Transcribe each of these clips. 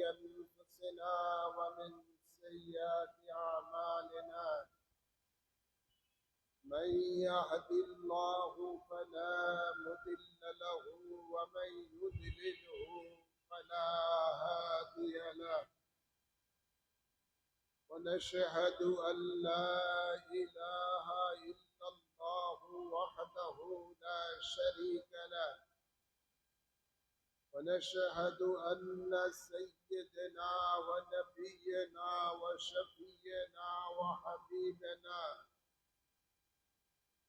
أنفسنا ومن سيئات أعمالنا من يهد الله فلا مضل له ومن يضلله فلا هادي له ونشهد أن لا إله إلا الله وحده لا شريك له ونشهد أن سيدنا ونبينا وشفينا وحبيبنا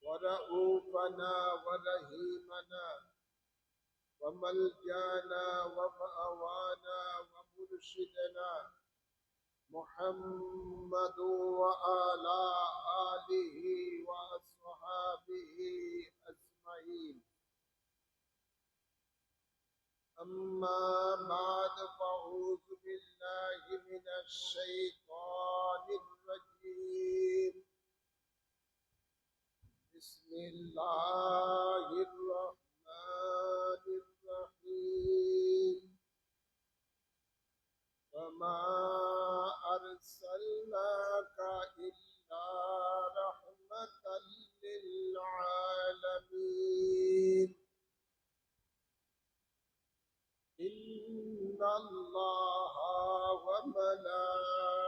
ورؤوفنا ورحيمنا وملجانا ومأوانا ومرشدنا محمد وعلى آله وأصحابه أجمعين. أما بعد فأعوذ بالله من الشيطان الرجيم. بسم الله الرحمن الرحيم. وما أرسلناك إلا رحمة للعالمين. إن الله وملائكته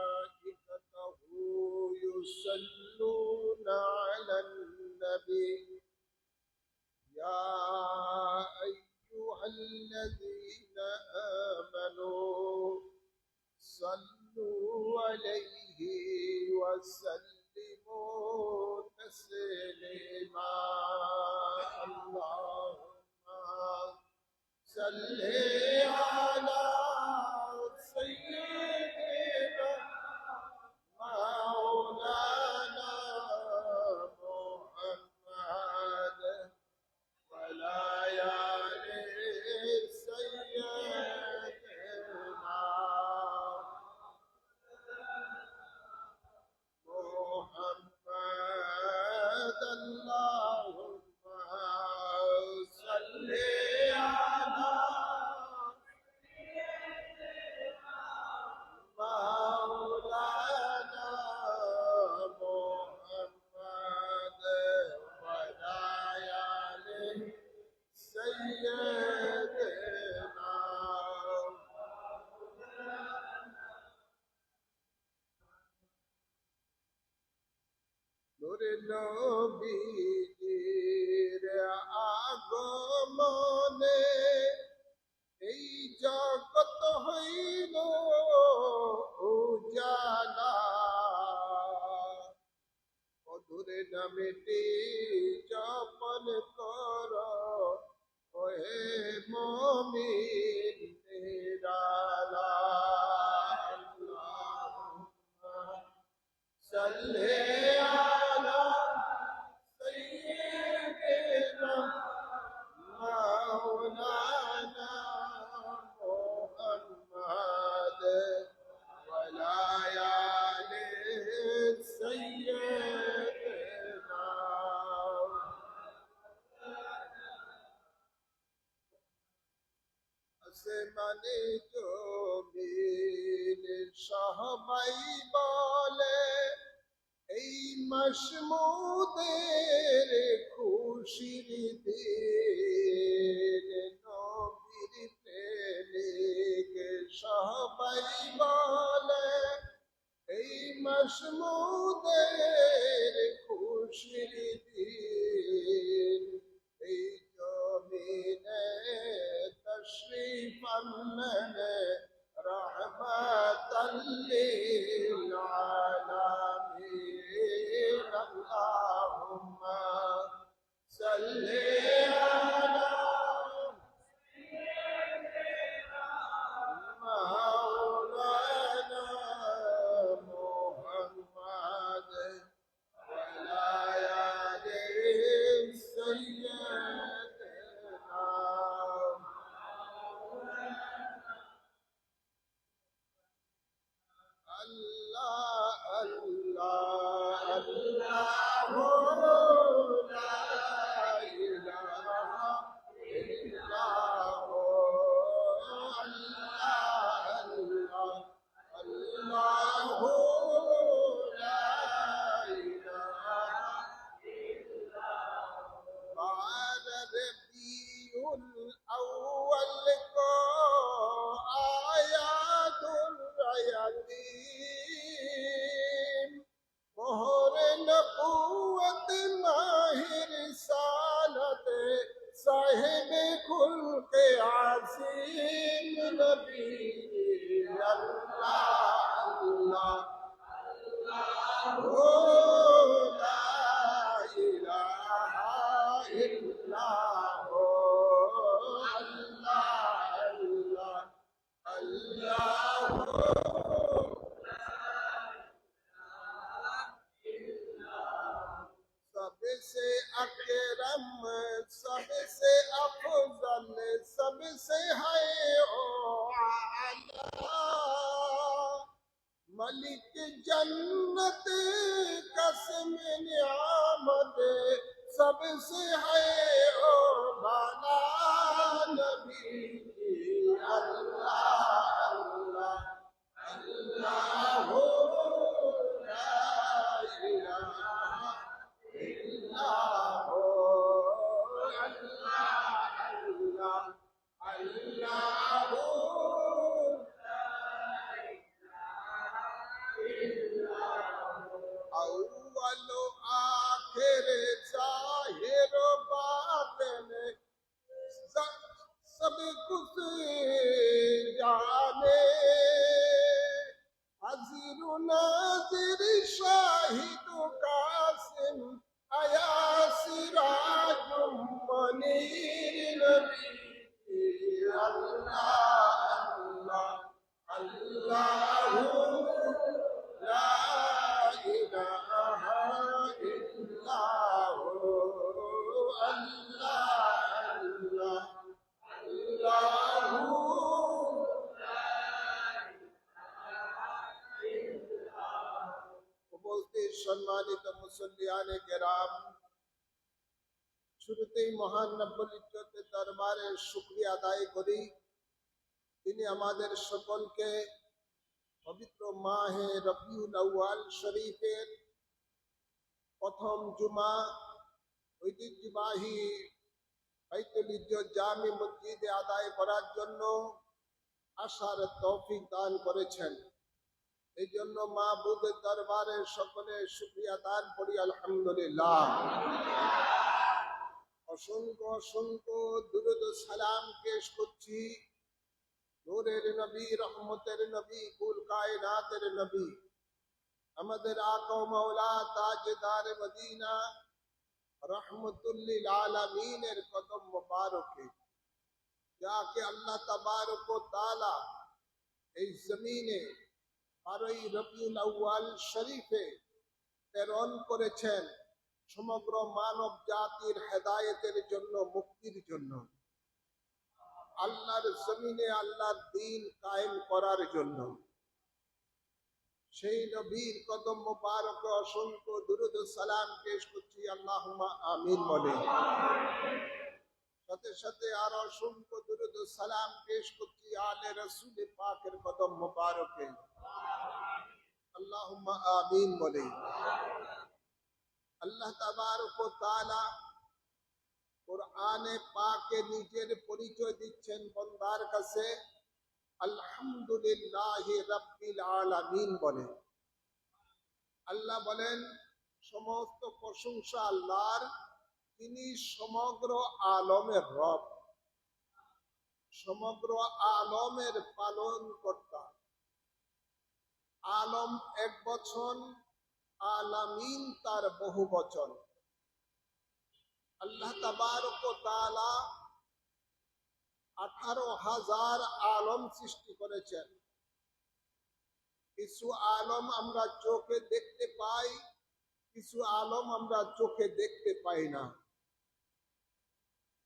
يصلون على النبي يا أيها الذين آمنوا صلوا عليه وسلموا تسليما. اللهم صل على سيدنا مولانا محمد وعلى آل سيدنا محمد. اللهم صل على مولانا محمد وعلى آل سيدنا. নূর নবীর আগমনে এই জগৎ হইল উজালা। মধুর নামটি জপন কর ওহে মুমিন নিরালা। আল্লাহুম্মা সাল্লি আলা সাইয়্যিদিনা মাওলানা মুহাম্মদ ওয়ালা আলি সাইয়্যিদিনা। আসমানে জমিন সবাই বলে এই মাসমুদের খুশির দিন। নবীর প্রেমিক সবাই বলে এই মাসমুদের খুশির দিন। এই জমিনে তশরিফ আনলেন রহমাতাল লিল আলামিন। আল্লাহুম্মা সাল্লি আলা মাওলানা মুহাম্মদ ওয়ালা আলি সাইয়্যিদিনা। Allah Allah, oh, la ilaha illallah, oh, Allah, Allah, सबसे अकरम, सबसे अफजल, सबसे है ओ आला, मलिक जन्नत कसम नियामत, सबसे है ओ बाला नबी अल्लाह अल्लाह अल्लाह हो ला इलाहा इल्लल्लाह हो अल्लाह अल्लाह अल्लाह हो अव्वल आखिर जाहिर बातिन सब कुछ जाने, हाजिर नाजिर शाहिद कासिम आया सिराजुम मुनीर नबी अल्लाह अल्लाह अल्लाह ला इलाहा इल्लल्लाह अल्लाह अल्लाह अल्लाह বলতে সম্মানিত মুসল্লিয়ানে কেরাম, শুরুতেই মহান রব্বুল ইজ্জতের দরবারে শুকরিয়া আদায় করি, তিনি আমাদের সকলকে পবিত্র মাহে রবিউল আউয়াল শরীফের প্রথম জুমা ঐতিহ্যবাহী বাইতুল ইজ্জত জামি মসজিদে আদায় করার জন্য আসার তৌফিক দান করেছেন। এই জন্য মাহবুবের দরবারে সকলে শুকরিয়া দান করি আলহামদুলিল্লাহ। অসংখ্য অসংখ্য দুরূদ ও সালাম পেশ করছি নূরের নবী, রহমতের নবী, কুল কায়নাতের নবী, আমাদের আকা ও মাওলা তাজদার মদিনা রহমতুল লিল আলামিনের কদম মুবারকে, যাকে আল্লাহ তাবারক ও তাআলা এই জমিনে 12ই রবিউল আউয়াল শরীফে প্রেরণ করেছেন সমগ্র মানব জাতির হেদায়েতের জন্য, মুক্তির জন্য, আল্লাহর জমিনে আল্লাহর দ্বীন কায়েম করার জন্য। সেই নবীর কদম মুবারকে অসংখ্য দুরূদ ও সালাম পেশ করছি, আল্লাহুম্মা আমিন বলে। সাথে সাথে আর অসংখ্য দুরূদ ও সালাম পেশ করছি আলে রাসূল পাকের কদম মুবারকে, আল্লাহুম্মা আমিন বলে। আল্লাহ তাবারক ও তাআলা কোরআনে পাকে নিজের পরিচয় দিচ্ছেন বান্দার কাছে আলহামদুলিল্লাহি রাব্বিল আলামিন বলে। আল্লাহ বলেন সমস্ত প্রশংসা আল্লাহর, তিনি সমগ্র আলমের রব, সমগ্র আলমের পালন কর্তা। আলম এক বচন, আলামিন তার বহু বচন। আল্লাহ তাবারক ও তাআলা 18,000 আলম সৃষ্টি করেছেন। কিছু আলম আমরা চোখে দেখতে পাই, কিছু আলম আমরা চোখে দেখতে পাই না।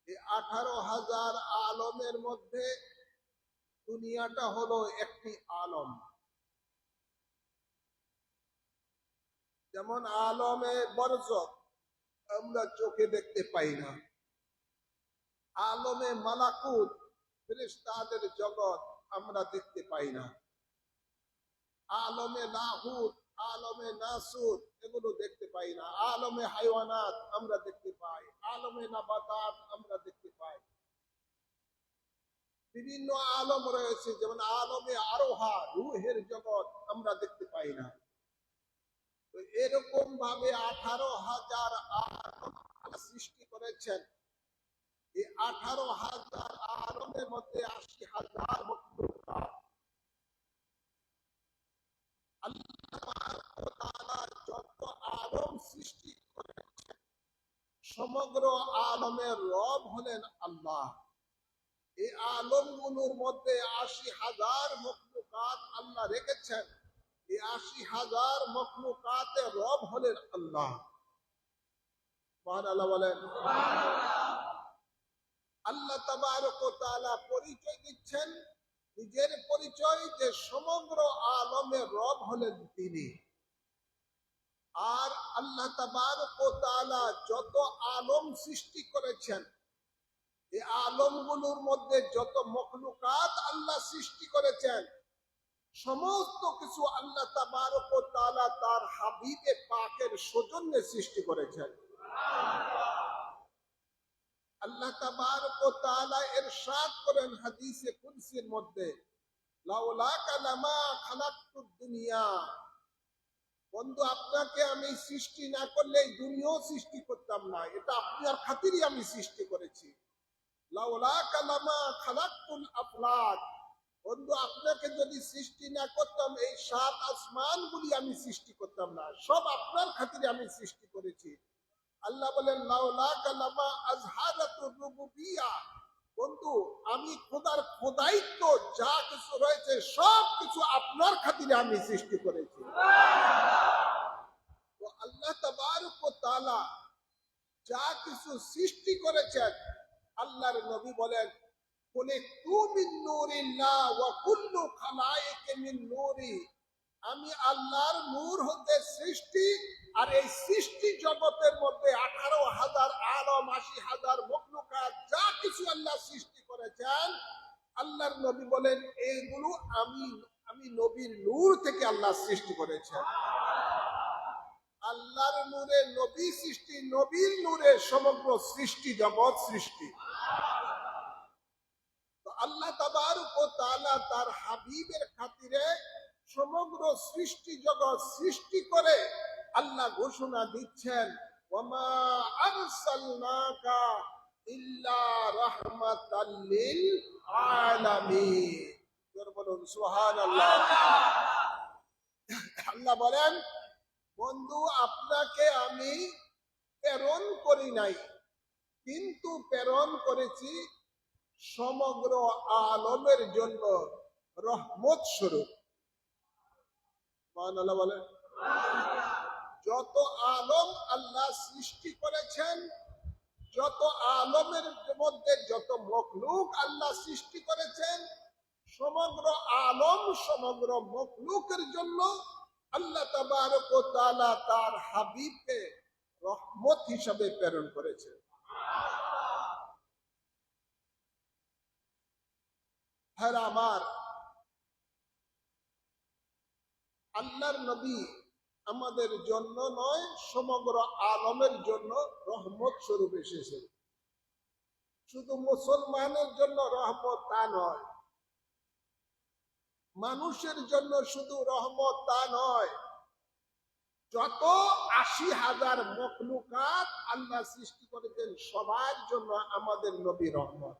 এই 18,000 আলমের মধ্যে দুনিয়াটা হলো একটি আলম। যেমন আলমে বরজক আমরা চোখে দেখতে পাই না, আলমে মালাকুত ফেরেশতাদের জগৎ আমরা দেখতে পাই না, আলমে লাহুত, আলমে নাসুত এগুলো দেখতে পাই না, আলমে হাইওয়ানাত আমরা দেখতে পাই, আলমে নাবাতাত আমরা দেখতে পাই। বিভিন্ন আলম রয়েছে, যেমন আলমে আরোহা রূহের জগৎ আমরা দেখতে পাই না। তো এরকম ভাবে 18,000 আলম সৃষ্টি করেছেন। এই 18,000 আলমের মধ্যে 80,000 মখলুকাত আল্লাহ যত আলম সৃষ্টি করেছেন সমগ্র আলমের রব হলেন আল্লাহ। এই আলমগুলোর মধ্যে 80,000 মখলুকাত আল্লাহ রেখেছেন। এই 80,000 মখলুকাতের রব হলেন আল্লাহ। সুবহানাল্লাহ বলেন। আল্লাহ তাবারক ওয়া তাআলা পরিচয় দিচ্ছেন নিজের পরিচয় যে সমগ্র আলমের রব হলেন তিনি। আর আল্লাহ তাবারক ওয়া তাআলা যত আলম সৃষ্টি করেছেন এই আলমগুলোর মধ্যে যত মখলুকাত আল্লাহ সৃষ্টি করেছেন সমস্ত কিছু আল্লাহ তাবারক ওয়া তাআলা তার হাবিবে পাকের সৌজন্যে সৃষ্টি করেছেন। আল্লাহ তাবারক ওয়া তাআলা ইরশাদ করেন হাদিসে কুদসির মধ্যে, লাউলাকা লামা খালাকতুদ দুনিয়া, বন্ধু আপনাকে আমি সৃষ্টি না করলে এই দুনিয়াও সৃষ্টি করতাম না, এটা আপনার খাতিরই আমি সৃষ্টি করেছি। লাউলাকা লামা খালাকতুল আফলাক, বন্ধু আপনাকে যদি সৃষ্টি না করতাম এই 7 আসমানগুলি আমি সৃষ্টি করতাম না, সব আপনার খাতিরে আমি সৃষ্টি করেছি। আল্লাহ বলেন লাউলাকা লামা আজহারাতুর রুবুবিয়্যা, বন্ধু আমি খোদার খোদাইত্ব যা কিছু রয়েছে সব কিছু আপনার খাতিরে আমি সৃষ্টি করেছি। তো আল্লাহ তাবারক ওয়া তাআলা যা কিছু সৃষ্টি করেছেন আল্লাহর নবী বলেন কুলে তু মিন নূরিল্লাহ ওয়া কুল্লু খালায়েকে মিন নূরি, আমি আল্লাহর নূর হতে সৃষ্টি আর এই সৃষ্টি জগতের মধ্যে 18,000 আলম 80,000 মখলুকাত যা কিছু আল্লাহ সৃষ্টি করেছেন আল্লাহর নবী বলেন এইগুলো আমি নবীর নূর থেকে আল্লাহ সৃষ্টি করেছেন। আল্লাহর নূরে নবী সৃষ্টি, নবীর নূরে সমগ্র সৃষ্টি জগৎ সৃষ্টি। তো আল্লাহ তাবারক ওয়া তাআলা তার হাবিবের খাতিরে সমগ্র সৃষ্টি জগৎ সৃষ্টি করে আল্লাহ ঘোষণা দিচ্ছেন ওয়ামা আরসালনাকা ইল্লা রাহমাতাল লিল আলামিন। জোরে বলুন সুবহানাল্লাহ। আল্লাহ বলেন বন্ধু আপনাকে আমি প্রেরণ করি নাই, কিন্তু প্রেরণ করেছি সমগ্র আলমের জন্য রহমত স্বরূপ। সুবহানাল্লাহ বলেন। যত আলম আল্লাহ সৃষ্টি করেছেন, যত আলমের মধ্যে যত মখলুক আল্লাহ সৃষ্টি করেছেন সমগ্র আলম সমগ্র মখলুকের জন্য আল্লাহ তাবারক ওয়া তাআলা তার হাবিবকে রহমত হিসাবে প্রেরণ করেছেন। হ্যাঁ আমার আল্লাহর নবী আমাদের জন্য নয় সমগ্র আলমের জন্য রহমত স্বরূপ এসেছেন। শুধু মুসলমানের জন্য রহমত তা নয়, মানুষের জন্য শুধু রহমত তা নয়, যত 80,000 মখলুকাত আল্লাহ সৃষ্টি করেছেন সবার জন্য আমাদের নবী রহমত।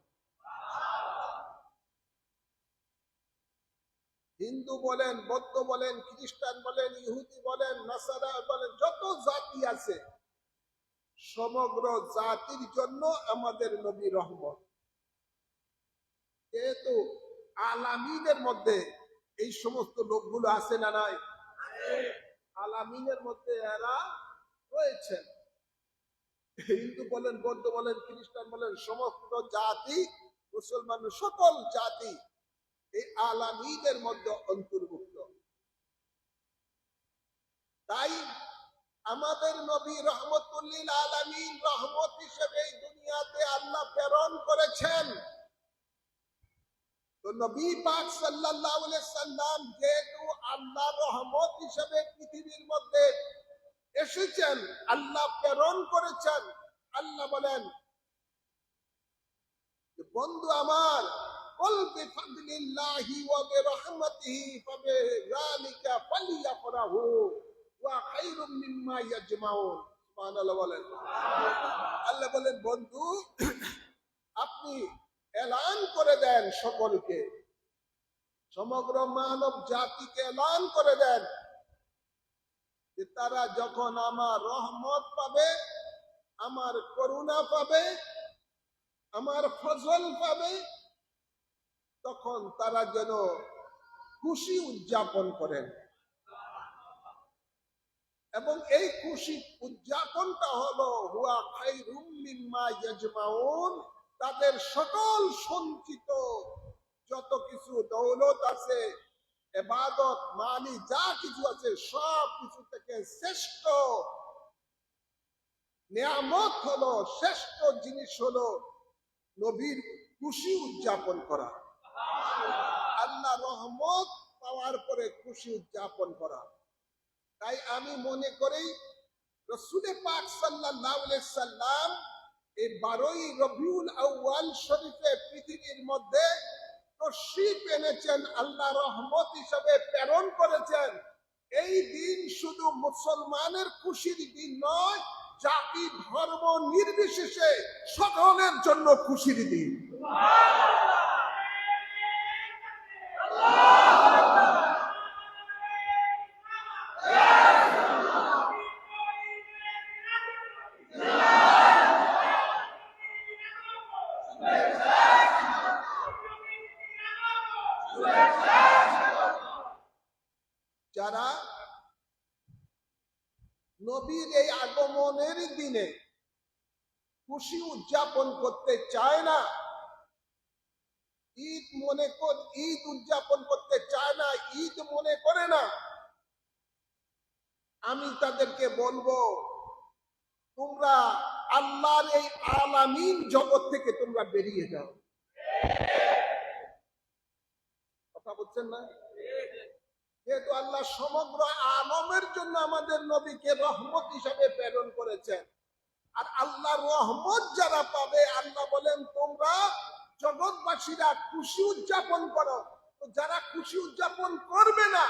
হিন্দু বলেন, বৌদ্ধ বলেন, খ্রিস্টান বলেন, ইহুদি বলেন, নাসারা বলেন, যত জাতি আছে সমগ্র জাতির জন্য আমাদের নবী রহমত। যেহেতু আলামিনের মধ্যে এই সমস্ত লোকগুলো আছে না নাই, আলামিনের মধ্যে এরা রয়েছেন। হিন্দু বলেন, বৌদ্ধ বলেন, খ্রিস্টান বলেন, সমস্ত জাতি, মুসলমান সকল জাতি এই আলামিনের মধ্যে অন্তর্ভুক্ত। তাই আমাদের নবী রহমতুল লিল আলামিন, রহমত হিসেবে এই দুনিয়াতে আল্লাহ প্রেরণ করেছেন। তো নবী পাক সাল্লাল্লাহু আলাইহি সাল্লাম যেহেতু আল্লাহর রহমত হিসেবে পৃথিবীর মধ্যে এসেছেন, আল্লাহ প্রেরণ করেছেন, আল্লাহ বলেন বন্ধু আমার কুল বিফাদলিল্লাহি ওয়া বিরহমাতিহি ফাবিযালিকা ফালইফরাহু ওয়া খায়রুম মিম্মা ইয়াজমাউন। সুবহানাল্লাহ বলেন। আল্লাহ বলেন বন্ধু আপনি এলান করে দেন সকলকে, সমগ্র মানব জাতিকে এলান করে দেন যে তারা যখন আমার রহমত পাবে, আমার করুণা পাবে, আমার ফজল পাবে, তখন তারা যেন খুশি উদযাপন করেন। এবং এই খুশি উদযাপনটা হলো হুয়া খায়রুম মিম্মা ইয়াজমাউন, তাদের সকল সঞ্চিত যত কিছু দৌলত আছে, ইবাদত মালি যা কিছু আছে, সব কিছু থেকে শ্রেষ্ঠ নিয়ামত হলো, শ্রেষ্ঠ জিনিস হলো নবীর খুশি উদযাপন করা, আল্লাহ রহমত পাওয়ার পরে খুশি উদযাপন করা। তাই আমি মনে করি রাসূল পাক সাল্লাল্লাহু আলাইহি সাল্লাম এই 12ই রবিউল আউয়াল শরীফে পৃথিবীর মধ্যে তশরীফ এনেছেন, আল্লাহ রহমত হিসেবে প্রেরণ করেছেন। এই দিন শুধু মুসলমানের খুশির দিন নয়, জাতি ধর্ম নির্বিশেষে সকলের জন্য খুশির দিন। যারা নবীর এই আগমনের দিনে খুশি উদযাপন করতে চায় না, ঈদ উদযাপন করতে চায় না, ঈদ মনে করে না, আমি তাদেরকে বলবো তোমরা আল্লাহর এই আলামিন জগৎ থেকে তোমরা বেরিয়ে যাও। কথা বলছেন না? যেহেতু আল্লাহ সমগ্র আলমের জন্য আমাদের নবীকে রহমত হিসাবে প্রেরণ করেছেন, আর আল্লাহর রহমত যারা পাবে, আল্লাহ বলেন তোমরা জগৎবাসীরা খুশি উদযাপন করো। তো যারা খুশি উদযাপন করবে না,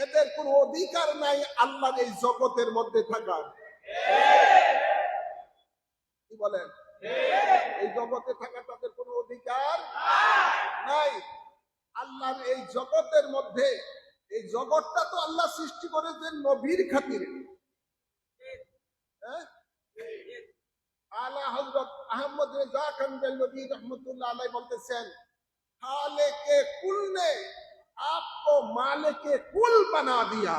এদের কোনো অধিকার নাই আল্লাহর এই জগতের মধ্যে থাকার। কি বলেন? এই জগতে থাকা তাদের কোনো অধিকার নাই। আল্লাহর এই জগতের মধ্যে, এই জগৎটা তো আল্লাহ সৃষ্টি করেছেন নবীর খাতিরে। আলা হযরত আহমদ রেজা খান বেলবী রহমতুল্লাহ আলাইহি বলতেছেন, খালেকে কুল ने आपको मालिके कुल बना दिया,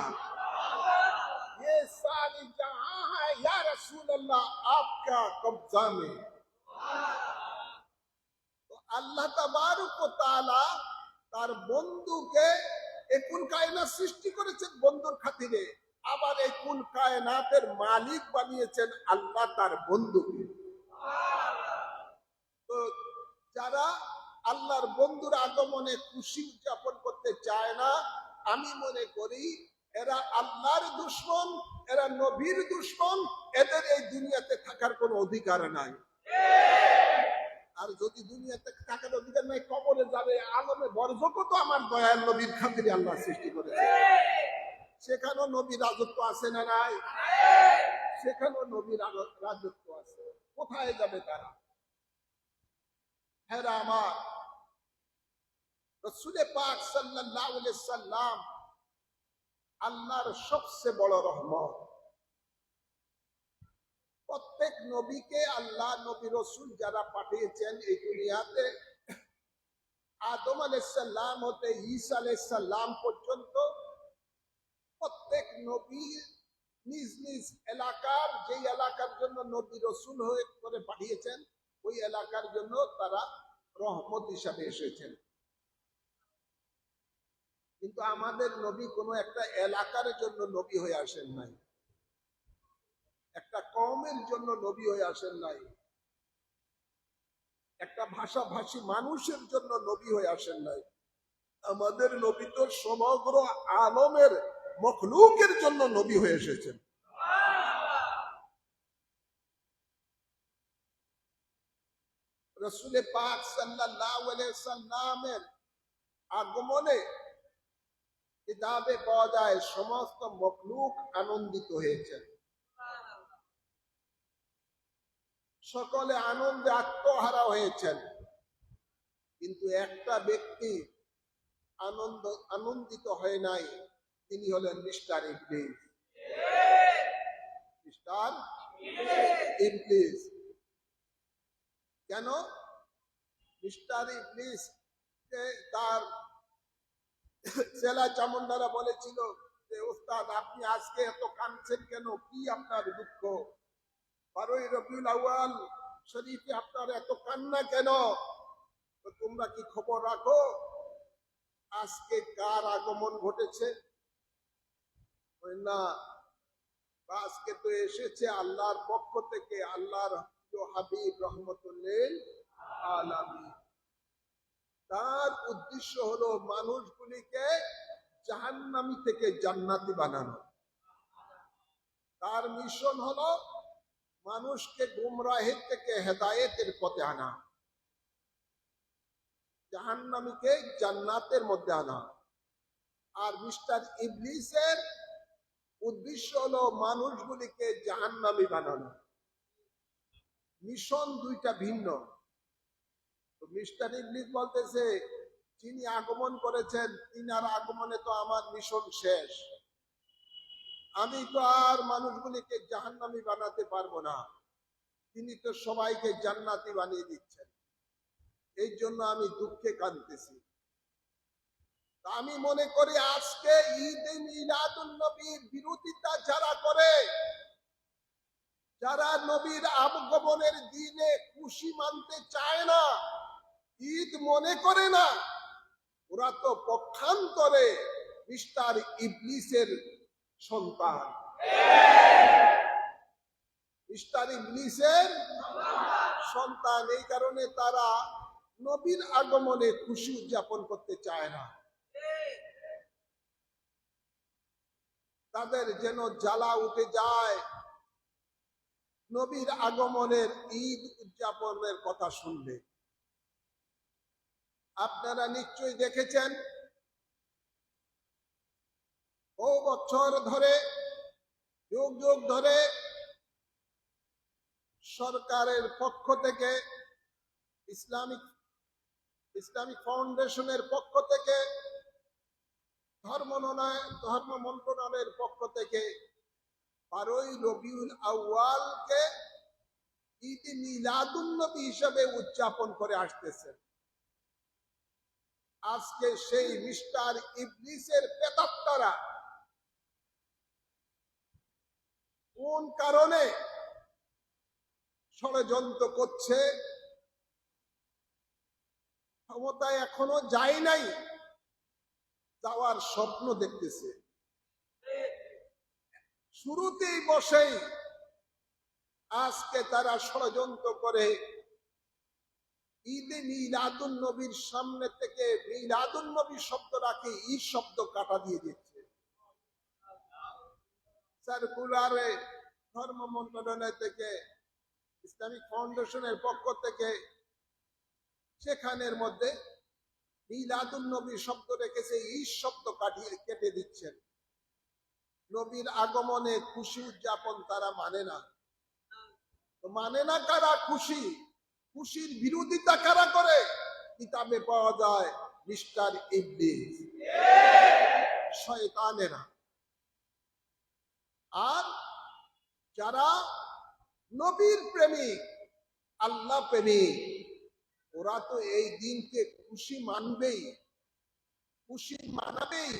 ये सारी जहां है या रसूल अल्लाह आपका कब्जा में। तो আল্লাহ তাবারক ওয়া তাআলা তার বন্ধুকে এই কুল কায়নাত সৃষ্টি করেছেন বন্ধুর খাতিরে, আবার এই কুল কায়নাতের মালিক বানিয়েছেন আল্লাহ তার বন্ধুকে। তো যারা আল্লাহর বন্ধুর আগমনে খুশি উদযাপন করতে চায় না, আমি মনে করি এরা আল্লাহর দুশমন, এরা নবীর দুশমন, এদের এই দুনিয়াতে থাকার কোনো অধিকার নাই। আর যদি দুনিয়াতে থাকার অধিকার নাই, কবরে যাবে। আলমে বরজক তো আমার দয়াল নবীর খাতিরে আল্লাহ সৃষ্টি করেছে, সেখানেও নবীর রাজত্ব আছে না নাই? সেখানেও নবীর রাজত্ব আছে। কোথায় যাবে তারা? হ্যাঁ আমার রাসূল পাক সাল্লাল্লাহু আলাইহি সাল্লাম আল্লাহর সবচেয়ে বড় রহমত। প্রত্যেক নবীকে আল্লাহ নবী রাসূল যারা পাঠিয়েছেন এই দুনিয়াতে, আদম আলাইহিস সালাম হতে ঈসা আলাইহিস সালাম পর্যন্ত, প্রত্যেক নবী নিজ নিজ এলাকার, যেই এলাকার জন্য নবী রাসূল হয়ে করে পাঠিয়েছেন, ওই এলাকার জন্য তারা রহমত হিসাবে এসেছেন। কিন্তু আমাদের নবী কোনো একটা এলাকার জন্য নবী হয়ে আসেন নাই, একটা কওমের জন্য নবী হয়ে আসেন নাই, একটা ভাষাভাষী মানুষের জন্য নবী হয়ে আসেন নাই। আমাদের নবী তো সমগ্র আলমের মখলুকের জন্য নবী হয়ে এসেছেন। রাসূল পাক সাল্লাল্লাহু আলাইহি সাল্লামের আগমনে কিতাবে পাওয়া যায় সমস্ত মখলুক আনন্দিত হয়েছেন, সকলে আনন্দে আত্মহারা হয়েছেন, কিন্তু একটা ব্যক্তি আনন্দিত হয় নাই, তিনি হলেন মিস্টার ইবলিস। মিস্টার ইবলিস। কেন? মিস্টার ইবলিস তার চেলা চামুন্ডারা বলেছিল যে উস্তাদ আপনি আজকে এত কাঁদছেন কেন, কি আপনার দুঃখ? 12ই রবিউল আউয়াল শরীফে আপনার এত কান্না কেন? তোমরা কি খবর রাখো আজকে কার আগমন ঘটেছে? না, আজকে তো এসেছে আল্লাহর পক্ষ থেকে, আল্লাহর হাবিব রহমতুল্লিল আলামিন। তার উদ্দেশ্য হলো মানুষগুলিকে জাহান্নামী থেকে জান্নাতি বানানো। তার মিশন হলো মানুষকে গুমরাহের থেকে হেদায়েতের পথে আনা, জাহান্নামীকে জান্নাতের মধ্যে আনা। আর মিস্টার ইবলিসের উদ্দেশ্য হলো মানুষগুলিকে জাহান্নামী বানানো। মিশন দুইটা ভিন্ন। তো মিস্টার ইবলিস বলতেছে যিনি আগমন করেছেন তিনার আগমনে তো আমার মিশন শেষ, আমি তো আর মানুষগুলিকে জাহান্নামী বানাতে পারবো না, তিনি তো সবাইকে জান্নাতি বানিয়ে দিচ্ছেন, এই জন্য আমি দুঃখে কাঁদতেছি। আমি মনে করি আজকে ঈদে মিলাদুন নবীর বিরোধিতা যারা করে, যারা নবীর আগমনের দিনে খুশি মানতে চায় না, ঈদ মনে করে না, ওরা তো পক্ষান্তরে মিস্টার ইবলিসের সন্তান। মিস্টার ইবলিসের সন্তান, এই কারণে তারা নবীর আগমনে খুশি উদযাপন করতে চায় না। তাদের যেন জ্বালা উঠে যায় নবীর আগমনের ঈদ উদযাপনের কথা শুনলে। আপনারা নিশ্চয়ই দেখেছেন বহু বছর ধরে, যুগ যুগ ধরে সরকারের পক্ষ থেকে, ইসলামিক ফাউন্ডেশনের পক্ষ থেকে, ধর্ম মন্ত্রণালয়ের পক্ষ থেকে 12ই রবিউল আউয়ালকে ঈদ মিলাদুন নবী হিসেবে উদযাপন করে আসতেছে। আজকে সেই মিস্টার ইবলিসের প্রেতাত্মারা কোন কারণে ষড়যন্ত্র করছে, ক্ষমতায় এখনো যায় নাই, যাওয়ার স্বপ্ন দেখতেছে। শুরুতেই বসেই আজকে তারা ষড়যন্ত্র করে ঈদে মিলাদুন নবীর সামনে থেকে মিলাদুন নবী শব্দ রাখে ঈদ শব্দ কাটা দিয়ে দিচ্ছে। সার্কুলারে ধর্ম মন্ত্রণালয় থেকে, ইসলামিক ফাউন্ডেশনের পক্ষ থেকে সেখানের মধ্যে মিলাদুন নবী শব্দ রেখেছে, ঈদ শব্দ কেটে দিচ্ছেন। নবীর আগমনে খুশি উদযাপন তারা মানে না। তো মানে না কারা? খুশির বিরোধিতা কারা করে? কিতাবে পাওয়া যায় মিস্টার ইবলিস, শয়তানেরা। আর যারা নবীর প্রেমিক, আল্লাহ প্রেমিক, ওরা তো এই দিনকে খুশি মানবেই, খুশি মানাবেই।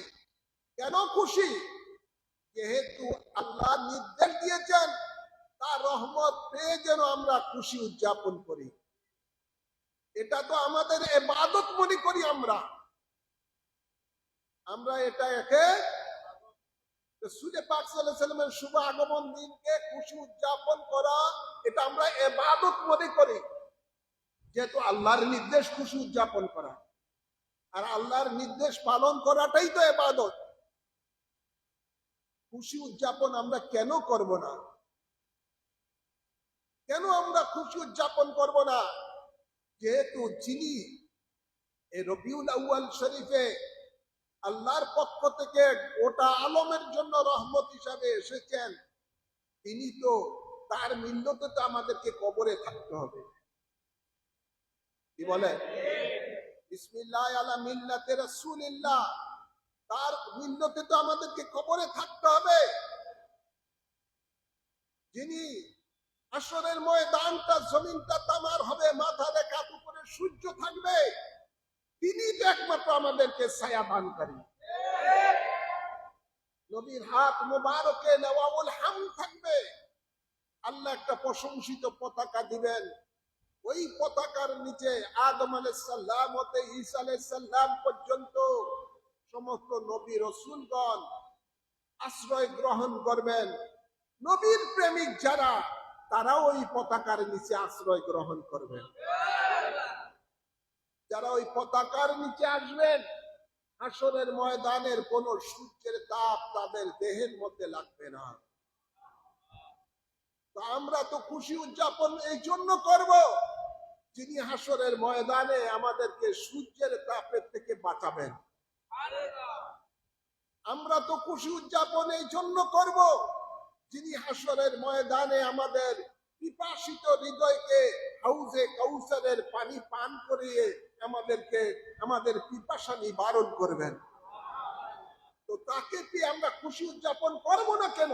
কেন খুশি? যেহেতু আল্লাহ নির্দেশ দিয়েছেন তার রহমত পেয়ে যেন আমরা খুশি উদযাপন করি। এটা তো আমাদের ইবাদত মনে করি আমরা এটা একে রাসূল পাক সাল্লাল্লাহু আলাইহি ওয়াসাল্লামের শুভ আগমন দিনকে খুশি উদযাপন করা, এটা আমরা ইবাদত মনে করি। যেহেতু আল্লাহর নির্দেশ খুশি উদযাপন করা, আর আল্লাহর নির্দেশ পালন করাটাই তো ইবাদত। খুশি উদযাপন আমরা কেন করব না? কেন আমরা খুশি উদযাপন করব না? যেহেতু যিনি এই রবিউল আউয়াল শরীফে আল্লাহর পক্ষ থেকে গোটা আলমের জন্য রহমত হিসাবে এসেছেন, তিনি তো তার মিল্লতে তো আমাদেরকে কবরে থাকতে হবে। কি বলে? বিসমিল্লাহ আলা মিল্লাতে রাসূলিল্লাহ, তার মিল্লতে তো আমাদেরকে কবরে থাকতে হবে। যিনি হাসরের ময়দানটা, জমিনটা তামার হবে, মাথা রেখা উপরে সূর্য থাকবে, তিনি তো একমাত্র আমাদেরকে ছায়া দানকারী। নবীর হাত মোবারকে নেওয়াউল হাম থাকবে। আল্লাহ একটা প্রশংসিত পতাকা দিবেন, ওই পতাকার নিচে আদম আলাইহিস সালাম হতে ঈসা আলাইহিস সালাম পর্যন্ত সমস্ত নবী রাসূলগণ আশ্রয় গ্রহণ করবেন। নবীর প্রেমিক যারা, তারাও ওই পতাকার নিচে আশ্রয় গ্রহণ করবেন। যারা ওই পতাকার নিচে আসবেন, হাসরের ময়দানের কোন সূর্যের তাপ তাদের দেহের মধ্যে লাগবে না। তো আমরা তো খুশি উদযাপন এই জন্য করব, যিনি হাসরের ময়দানে আমাদেরকে সূর্যের তাপের থেকে বাঁচাবেন। আমরা তো খুশি উদযাপন এই জন্য করব, যিনি হাসরের ময়দানে আমাদের পিপাসিত হৃদয়কে হাউজে কাউসারের পানি পান করিয়ে আমাদেরকে আমাদের পিপাসা নিবারণ করবেন। তো তাকে কি আমরা খুশি উদযাপন করব না কেন?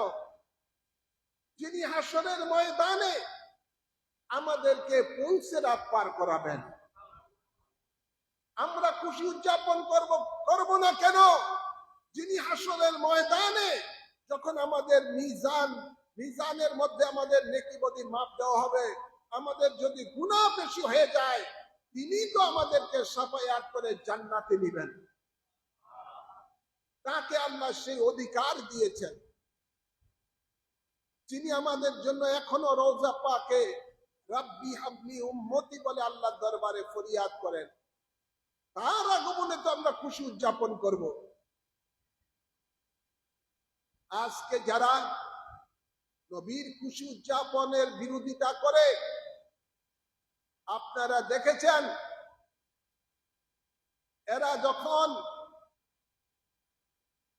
যিনি হাসরের ময়দানে আমাদেরকে পুলসিরাত পার করাবেন, আমরা খুশি উদযাপন করব না কেন? যিনি হাসরের ময়দানে যখন আমাদের মিজানের মধ্যে আমাদের নেকি বদি মাপ দেওয়া হবে, আমাদের যদি গুনাহ বেশি হয়ে যায়, তিনি তো আমাদেরকে সাফায়াত করে জান্নাতে নেবেন। তাকে আল্লাহ সেই অধিকার দিয়েছেন। যিনি আমাদের জন্য এখনো রওজা পাকে রাব্বি হাবলি উম্মতি বলে আল্লাহর দরবারে ফরিয়াদ করেন, তার আগমনে তো আমরা খুশি উদযাপন করব। আজকে যারা নবীর খুশি উদযাপনের বিরোধিতা করে, আপনারা দেখেছেন এরা যখন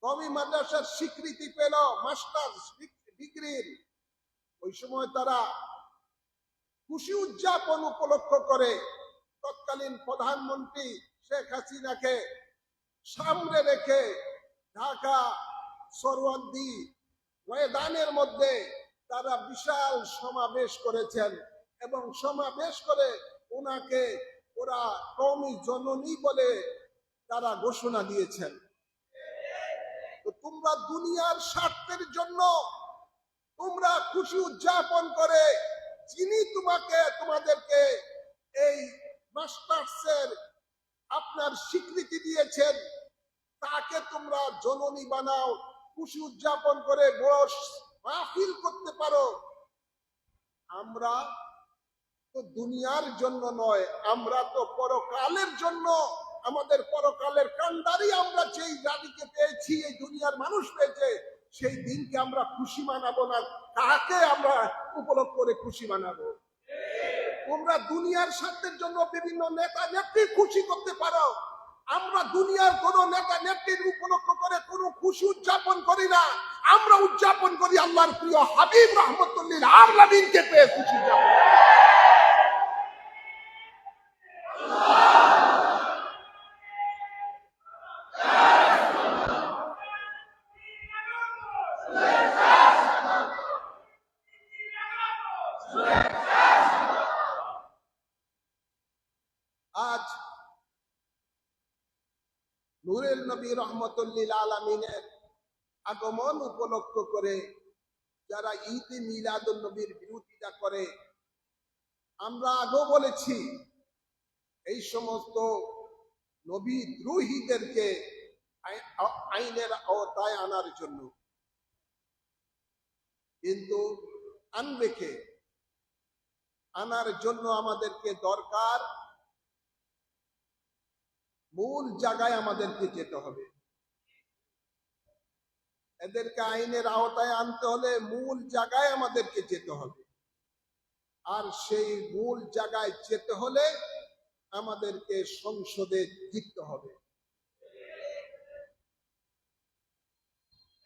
কওমি মাদ্রাসার স্বীকৃতি পেল মাস্টার্স ডিগ্রির, ওই সময় তারা খুশি উদযাপন উপলক্ষ করে তৎকালীন প্রধানমন্ত্রী শেখ হাসিনাকে সামনে রেখে ঢাকা সরওয়ার্দী ময়দানের মধ্যে তারা বিশাল সমাবেশ করেছেন এবং সমাবেশ করে ওনাকে ওরা কওমি জননী বলে তারা ঘোষণা দিয়েছেন। তো তোমরা দুনিয়ার স্বার্থের জন্য তোমরা খুশি উদযাপন করে যিনি তোমাদেরকে এই মাস্টার্সের আপনার স্বীকৃতি দিয়েছেন, তাকে তোমরা জননী বানাও, খুশি উদযাপন করে বড় মাহফিল করতে পারো। আমরা তো দুনিয়ার জন্য নয়, আমরা তো পরকালের জন্য, আমাদের পরকালের কান্ডারি আমরা যেই জাতিকে পেয়েছি, এই দুনিয়ার মানুষ পেয়েছে, সেই দিনকে আমরা খুশি মানাবো না, কাকে আমরা উপলক্ষ করে খুশি মানাবো? তোমরা দুনিয়ার স্বার্থের জন্য বিভিন্ন নেতা নেত্রী খুশি করতে পারো, আমরা দুনিয়ার কোন নেতা নেত্রীর উপলক্ষ করে কোনো খুশি উদযাপন করি না। আমরা উদযাপন করি আল্লাহর প্রিয় হাবিব রাহমাতুল্লিল আলামিনকে পেয়ে খুশি উদযাপন। আজ নূরের নবী রহমতুল্লিল আলামিনের আগমন উপলক্ষ করে যারা ঈদে মিলাদুন নবীর বিরোধিতা করে, আমরা আগেও বলেছি এই সমস্ত নবী দ্রোহীদেরকে আইনের আওতায় আনার জন্য, কিন্তু আনবে কে? আনার জন্য আমাদেরকে দরকার মূল জায়গায় আমাদেরকে যেতে হবে। এদেরকে আইনের আওতায় আনতে হলে মূল জায়গায় আমাদেরকে যেতে হবে, আর সেই মূল জায়গায় যেতে হলে আমাদেরকে সংসদে জিততে হবে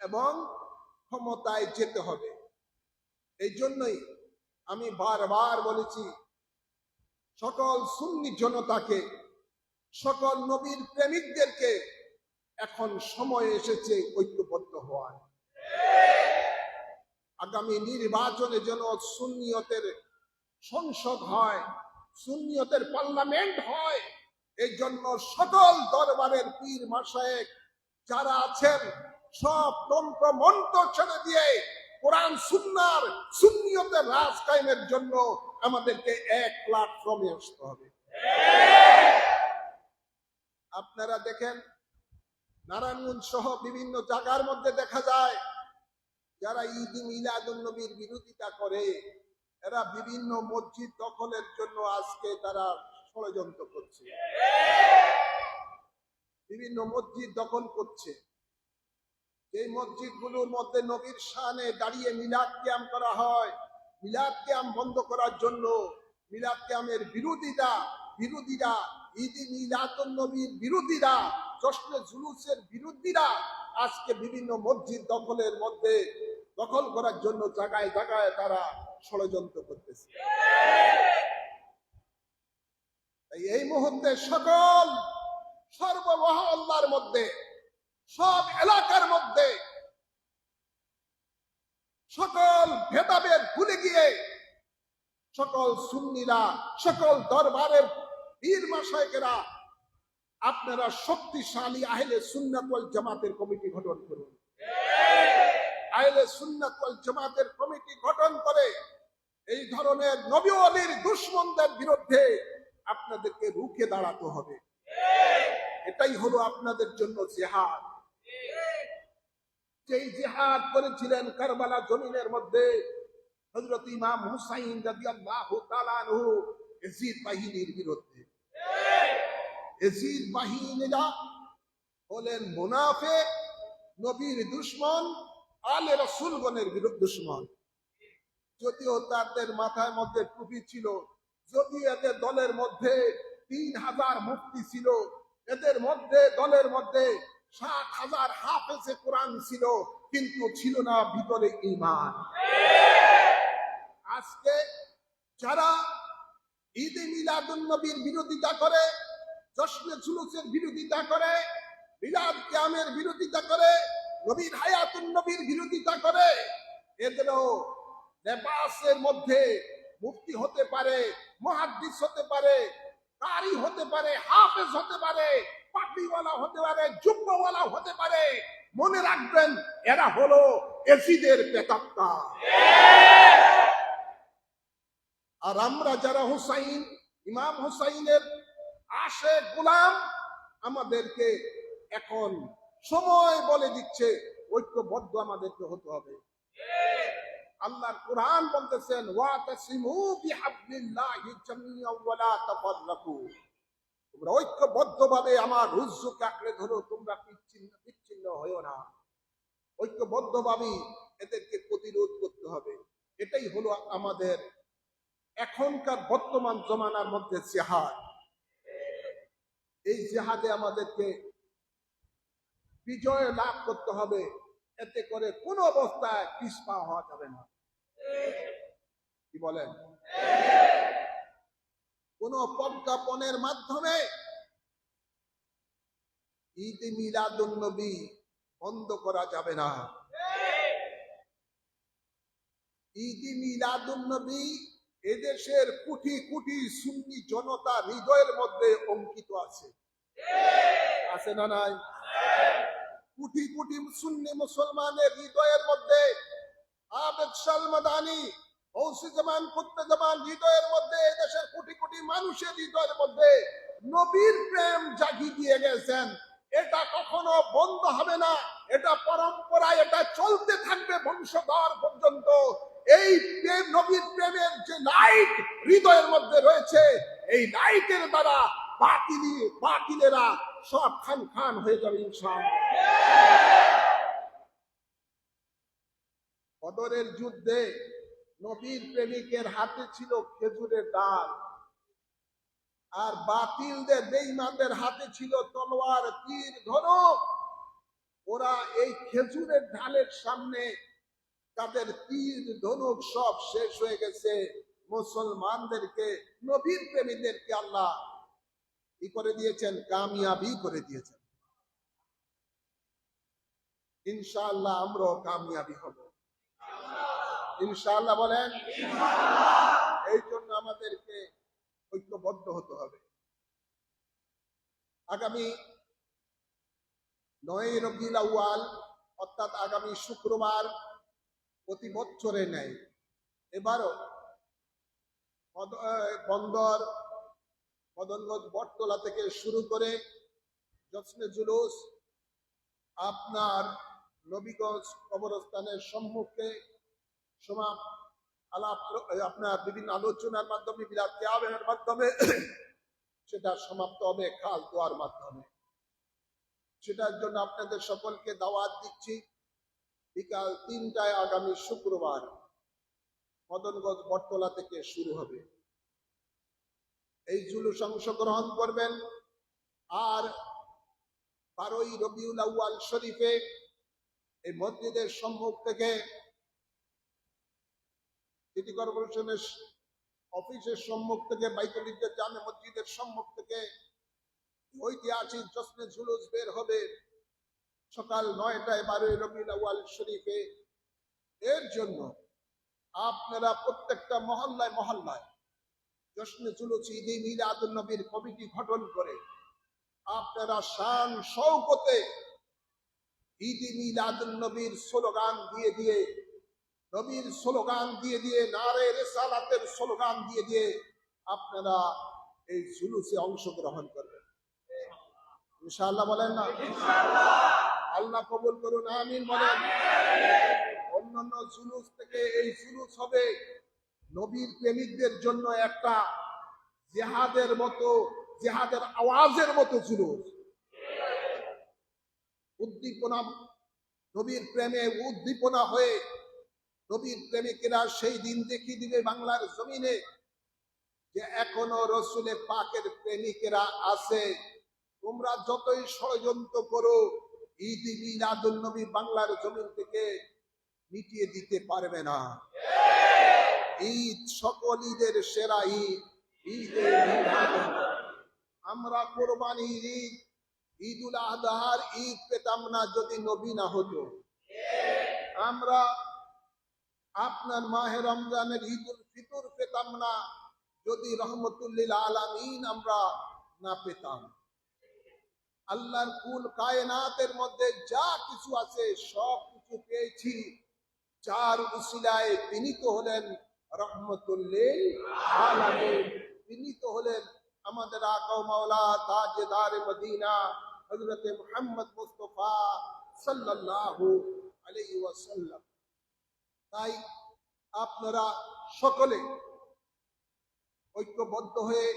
এবং ক্ষমতায় যেতে হবে। এই জন্যই আমি বারবার বলেছি, সকল সুন্নি জনতাকে, সকল নবীর প্রেমিকদেরকে এখন সময় এসেছে ঐক্যবদ্ধ হওয়ার। আগামী নির্বাচনে যেন সুন্নিয়তের সংসদ হয়, সুন্নিয়তের পার্লামেন্ট হয়, এই জন্য সকল দরবারের পীর মাশায়েখ যারা আছেন সব তন্ত্র মন্ত্র ছেড়ে দিয়ে কোরআন সুন্নাহর সুন্নিয়তের রাজ কায়েমের জন্য আমাদেরকে এক প্ল্যাটফর্মে আসতে হবে। আপনারা দেখেন, নারায়ণগঞ্জ সহ বিভিন্ন জায়গার মধ্যে দেখা যায় যারা ঈদ মিলাদুন নবীর বিরোধিতা করে, এরা বিভিন্ন মসজিদ দখলের জন্য আজকে তারা ষড়যন্ত্র করছে, বিভিন্ন মসজিদ দখল করছে। এই মসজিদগুলোর মধ্যে নবীর শানে দাঁড়িয়ে মিলাদ কিয়াম করা হয়, মিলাদ কিয়াম বন্ধ করার জন্য মিলাদ কিয়ামের বিরোধীরা ঈদ মিলাদুন নবীর বিরোধীরা, জশ্নে জুলুসের বিরোধীরা আজকে বিভিন্ন মসজিদ দখল করার জন্য জায়গায় জায়গায় তারা ষড়যন্ত্র করতেছে। এই মুহূর্তে সকল সর্বমহল্লার মধ্যে, সব এলাকার মধ্যে সকল ভেদাভেদ ভুলে গিয়ে সকল সুন্নিরা, সকল দরবারের পীর মাশায়েখেরা আপনারা শক্তিশালী আহলে সুন্নাত ওয়াল জামাতের কমিটি গঠন করুন। আহলে সুন্নাত ওয়াল জামাতের কমিটি গঠন করে এই ধরনের নবী ওয়ালির দুশমনদের বিরুদ্ধে আপনাদেরকে রুখে দাঁড়াতে হবে। এটাই হলো আপনাদের জন্য জিহাদ। যেই জিহাদ করেছিলেন কারবালা জমিনের মধ্যে হযরত ইমাম হুসাইন রাদিয়াল্লাহু তাআলা আনহু ইয়াজিদ বাহিনীর বিরুদ্ধে। ইয়াজিদ বাহিনীরা হলেন মুনাফিক, নবীর দুশমন, আলে রাসূলগণের দুশমন। যদিও তাদের মাথার মধ্যে টুপি ছিল, যদি এদের দলের মধ্যে 3000 মুফতি ছিল, এদের মধ্যে দলের মধ্যে 70,000 হাফেজে কোরআন ছিল, কিন্তু ছিল না ভিতরে ঈমান। আজকে যারা ঈদ মিলাদুন নবীর বিরোধিতা করে, জশ্নে জুলুসের বিরোধিতা করে, মিলাদ কিয়ামের বিরোধিতা করে, নবীর হায়াতুন নবীর বিরোধিতা করে, এদেরও লেবাসের মধ্যে মুফতি হতে পারে, মুহাদ্দিস হতে পারে, কারি হতে পারে, হাফেজ হতে পারে, পাগড়িওয়ালা হতে পারে, জুব্বাওয়ালা হতে পারে। মনে রাখবেন, এরা হলো ইয়াজিদের প্রেতাত্মা। আর আমরা যারা হুসাইন, ইমাম হুসাইনের আশিক গোলাম, আমাদেরকে এখন সময় বলে দিচ্ছে ঐক্যবদ্ধ আমাদেরকে হতে হবে। আল্লাহর কোরআন বলতেছেন, ওয়াতাসিমু বিহাবলিল্লাহি জামিআন ওয়া লা তাফাররাকু। তোমরা ঐক্যবদ্ধভাবে আমার রুজ্জুকে আঁকড়ে ধরো, তোমরা বিচ্ছিন্ন হয়ো না। ঐক্যবদ্ধভাবে এদেরকে প্রতিরোধ করতে হবে। এটাই হলো আমাদের এখনকার বর্তমান জমানার মধ্যে জিহাদ। এই জিহাদে আমাদেরকে বিজয় লাভ করতে হবে, এতে করে কোন অবস্থায় পিছপা হওয়া যাবে না। কি বলেন? কোন প্রজ্ঞাপনের মাধ্যমে ঈদ মিলাদুন নবী বন্ধ করা যাবে না। ঈদ মিলাদুন নবী এদেশের কোটি কোটি সুন্নি জনতা হৃদয়ের মধ্যে অঙ্কিত আছে, আছে না নাই? কোটি কোটি সুন্নি মুসলমানের হৃদয়ের মধ্যে, আবেদ সালমাদানি, ঔসিজামান কুত্তাজামান হৃদয়ের মধ্যে, এদেশের কোটি কোটি মানুষের হৃদয়ের মধ্যে নবীর প্রেম জাগিয়ে দিয়ে গেছেন। এটা কখনো বন্ধ হবে না, এটা পরম্পরায় এটা চলতে থাকবে বংশধর পর্যন্ত। এই প্রেম, নবীর প্রেমের যে লাইট হৃদয়ের মধ্যে রয়েছে, এই লাইটের দ্বারা বাতিলেরা সব খান খান হয়ে যাবে ইনশাআল্লাহ। বদরের যুদ্ধে নবীর প্রেমিকের হাতে ছিল খেজুরের ডাল, আর বাতিলদের বেঈমানদের হাতে ছিল তলোয়ার, তীর, ধনুক। ওরা এই খেজুরের ঢালের সামনে তাদের তীর ধনুক সব শেষ হয়ে গেছে। মুসলমানদেরকে, নবীর প্রেমীদেরকে আল্লাহ কি করে দিয়েছেন? কামিয়াবি করে দিয়েছেন। ইনশাআল্লাহ আমরাও কামিয়াবি হব, ইনশাআল্লাহ বলেন। এই জন্য আমাদেরকে ঐক্যবদ্ধ হতে হবে। আগামী 9 রবিউল আউয়াল অর্থাৎ আগামী শুক্রবার প্রতি বছরে নেয়, এবারও বন্দর মদনগঞ্জ বটতলা থেকে শুরু করে জশ্নে জুলুস আপনার নবীগঞ্জ কবরস্থানের সম্মুখে আপনার বিভিন্ন আলোচনার মাধ্যমে, বিরাট কিয়ামের মাধ্যমে সেটা সমাপ্ত হবে খাস দোয়ার মাধ্যমে। সেটার জন্য আপনাদের সকলকে দাওয়াত দিচ্ছি। বিকাল 3টায় আগামী শুক্রবার মদনগঞ্জ বটতলা থেকে শুরু হবে। এই জুলুস অংশগ্রহণ করবেন। আর 12ই রবিউল আউয়াল শরীফে এই মসজিদের সম্মুখ থেকে, সিটি কর্পোরেশনের অফিসের সম্মুখ থেকে, বাইতুল ইজ্জত জামে মসজিদের সম্মুখ থেকে ঐতিহাসিক জশ্নে জুলুস বের হবে সকাল 9টায় 12ই রবিউল আউয়াল শরীফে। এর জন্য আপনারা প্রত্যেকটা মহল্লায় মহল্লায় জশ্নে জুলুস ঈদে মিলাদুন নবীর কমিটি গঠন করে আপনারা শান শওকতে ঈদে মিলাদুন নবীর স্লোগান দিয়ে দিয়ে, নবীর স্লোগান দিয়ে দিয়ে, নারে রিসালাতের স্লোগান দিয়ে দিয়ে আপনারা এই জুলুসে অংশগ্রহণ করবেন। ইনশাআল্লাহ বলেন না? আল্লাহ কবুল করুন, আমিন বলেন। অন্যান্য জুলুস থেকে এই জুলুস হবে নবীর প্রেমিকদের জন্য একটা জিহাদের মতো, জিহাদের আওয়াজের মতো জুলুস। উদ্দীপনা, নবীর প্রেমে উদ্দীপনা হয়ে নবীর প্রেমিকেরা সেই দিন দেখিয়ে দিবে বাংলার জমিনে যে এখনো রসুলে পাকের প্রেমিকেরা আছে। তোমরা যতই ষড়যন্ত্র করো, ঈদ মিলাদুন নবী বাংলার জমিন থেকে মিটিয়ে দিতে পারবে না। ঈদ সকল ঈদের সেরা ঈদ, ঈদে মিলাদুন নবী। আমরা কোরবানির ঈদ, ঈদুল আজহার ঈদ পেতাম না যদি নবী না হতো। আমরা আপনার মাহে রমজানের ঈদুল ফিতর পেতাম না যদি রহমতুল্লিল আলামিন আমরা না পেতাম। আল্লাহর কুল কায়নাতের মধ্যে যা কিছু আছে সব কিছু পেয়েছি যার উসিলায়। তিনি তো হলেন রহমতুল্লিল আলামিন, তিনি তো হলেন আমাদের আকা ও মাওলা তাজদার মদিনা হযরত মুহাম্মদ মুস্তাফা সাল্লাল্লাহু আলাইহি ওয়াসাল্লাম। তাই আপনারা সকলে ঐক্যবদ্ধ হয়ে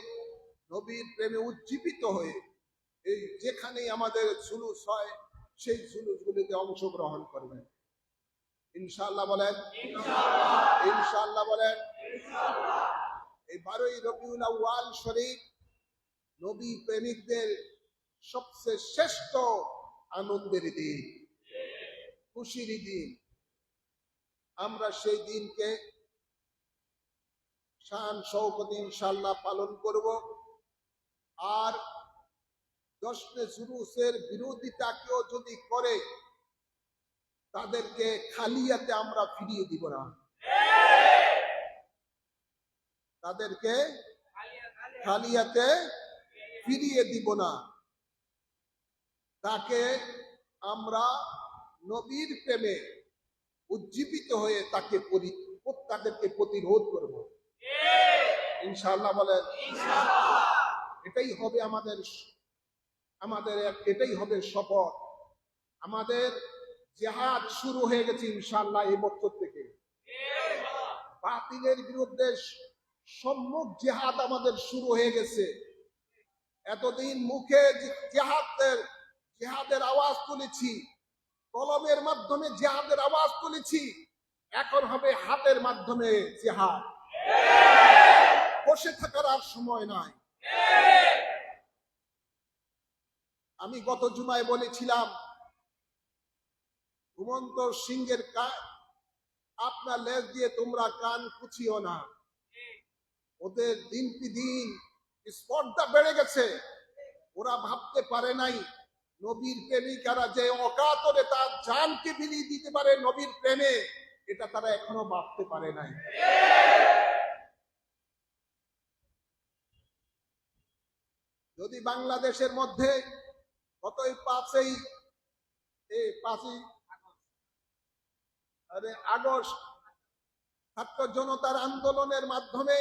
নবীর প্রেমে উজ্জীবিত হয়ে এই যেখানেই আমাদের জুলুস হয় সেই জুলুসগুলিতে অংশগ্রহণ করবেন। ইনশাআল্লাহ বলেন, ইনশাআল্লাহ বলেন। এই 12ই রবিউল আউয়াল শরীফ নবী প্রেমিকদের সবচেয়ে শ্রেষ্ঠ আনন্দের দিন, খুশির দিন। আমরা সেই দিনকে শান শওকত ইনশাআল্লাহ পালন করব। আর জশ্নে জুলুসের বিরোধিতাকেও যদি করে তাদেরকে খালিয়াতে আমরা ফিরিয়ে দিব না, তাদেরকে খালিয়াতে ফিরিয়ে দিব না। তাকে আমরা নবীর প্রেমে উজ্জীবিত হয়ে তাদেরকে প্রতিরোধ করব। ইনশাআল্লাহ বলেন। এটাই হবে আমাদের এটাই হবে শপথ। আমাদের জিহাদ শুরু হয়ে গেছে ইনশাআল্লাহ এই বছর থেকে। বাতিলের বিরুদ্ধে সম্মুখ জিহাদ আমাদের শুরু হয়ে গেছে। এতদিন মুখে জিহাদের আওয়াজ তুলেছি, কলমের মাধ্যমে জিহাদের আওয়াজ তুলেছি, এখন হবে হাতের মাধ্যমে জিহাদ। বসে থাকার আর সময় নাই। আমি গত জুমায় বলেছিলাম ঘুমন্ত সিংহের আপনার লেজ দিয়ে তোমরা কান কুচিও না। ওদের দিন কি দিন স্পর্ধা বেড়ে গেছে। ওরা ভাবতে পারে নাই নবীর প্রেমিকারা যে অকাতরে তার জানকে বিলিয়ে দিতে পারে নবীর প্রেমে, এটা তারা এখনো ভাবতে পারে নাই। যদি বাংলাদেশের মধ্যে গতই 5ই আগস্ট ছাত্র জনতার আন্দোলনের মাধ্যমে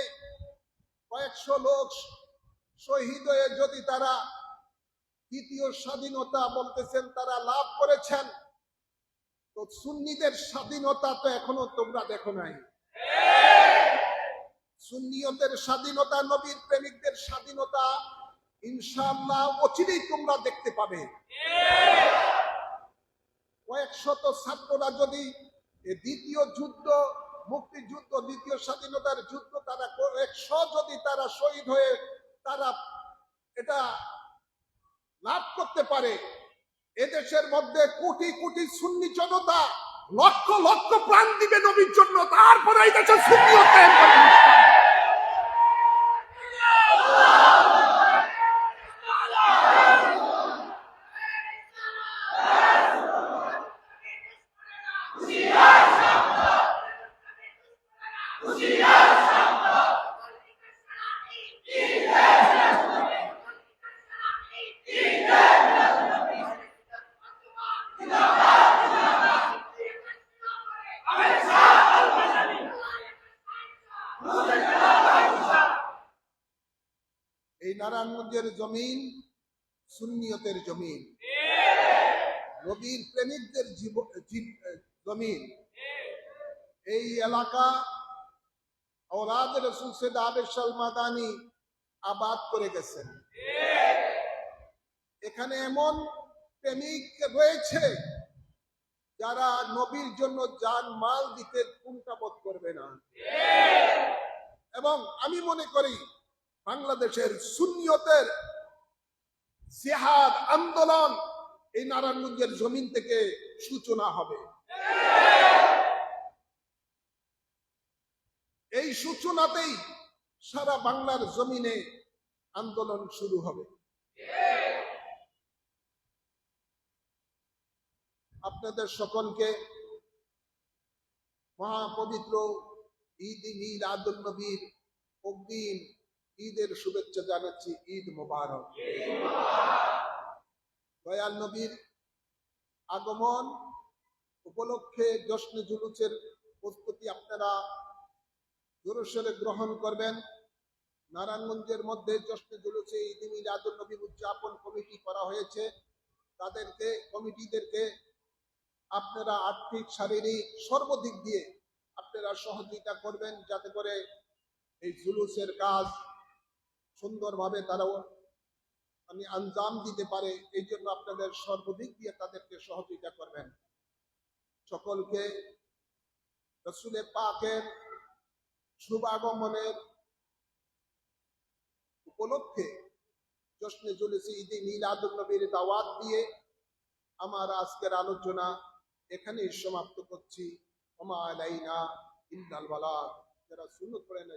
কয়েকশো লোক শহীদ হয়ে যদি তারা দ্বিতীয় স্বাধীনতা বলতেছেন তারা লাভ করেছেন, তো সুন্নিদের স্বাধীনতা তো এখনো তোমরা দেখো নাই। সুন্নিয়তের স্বাধীনতা, নবীর প্রেমিকদের স্বাধীনতা ইনশাআল্লাহ অচিরেই তোমরা দেখতে পাবে। কয়েকশত ছাত্ররা যদি দ্বিতীয় যুদ্ধ, মুক্তিযুদ্ধ, দ্বিতীয় স্বাধীনতার যুদ্ধ তারা 100 যদি তারা শহীদ হয়ে তারা এটা লাভ করতে পারে, এদেশের মধ্যে কোটি কোটি সুন্নি জনতা লক্ষ লক্ষ প্রাণ দিবে নবীর জন্য, তারপরে এই দেশে সুন্নিয়ত কায়েম করবে। এই নারায়ণগঞ্জের জমিন সুন্নিয়তের জমিন, নবীর প্রেমিকদের জমিন। এই এলাকা औलाद रसूल से दावेশাল মাদানী আবাদ করে গেছেন। এখানে এমন প্রেমিক রয়েছে যারা নবীর জন্য জান মাল দিতে কুণ্ঠাবোধ করবে না। এবং আমি মনে করি বাংলাদেশের সুন্নিয়তের জিহাদ আন্দোলন এই নারায়ণগঞ্জের জমিন থেকে সূচনা হবে। এই সূচনাতেই সারা বাংলার জমিনে আন্দোলন শুরু হবে। আপনাদের সকলকে মহাপবিত্র ঈদ মিলাদুন নবীর অগ্রিম ঈদের শুভেচ্ছা জানাচ্ছি। ঈদ মোবারক। দয়াল নবীর আগমন উপলক্ষে জশ্নে জুলুসের প্রস্তুতি আপনারা জোরসোরে গ্রহণ করবেন। নারায়ণগঞ্জের মধ্যে জশ্নে জুলুসে ঈদ মিলাদুন নবী উদযাপন কমিটি করা হয়েছে। তাদেরকে কমিটিদেরকে আপনারা আর্থিক, শারীরিক সর্বদিক দিয়ে আপনারা সহযোগিতা করবেন, যাতে করে এই জুলুসের কাজ সুন্দরভাবে তারাও আঞ্জাম দিতে পারে। এই জন্য আপনাদের সর্বদিক দিয়ে তাদেরকে সহযোগিতা করবেন। সকলকে রাসূলে পাকের শুভ আগমনের উপলক্ষে জশ্নে জুলুসে ঈদ মিলাদুন নবীর দাওয়াত দিয়ে আমার আজকের আলোচনা এখানেই সমাপ্ত করছি। ওমা আলাইনা ইল্লাল বালাগ। যারা সুন্নত পড়েন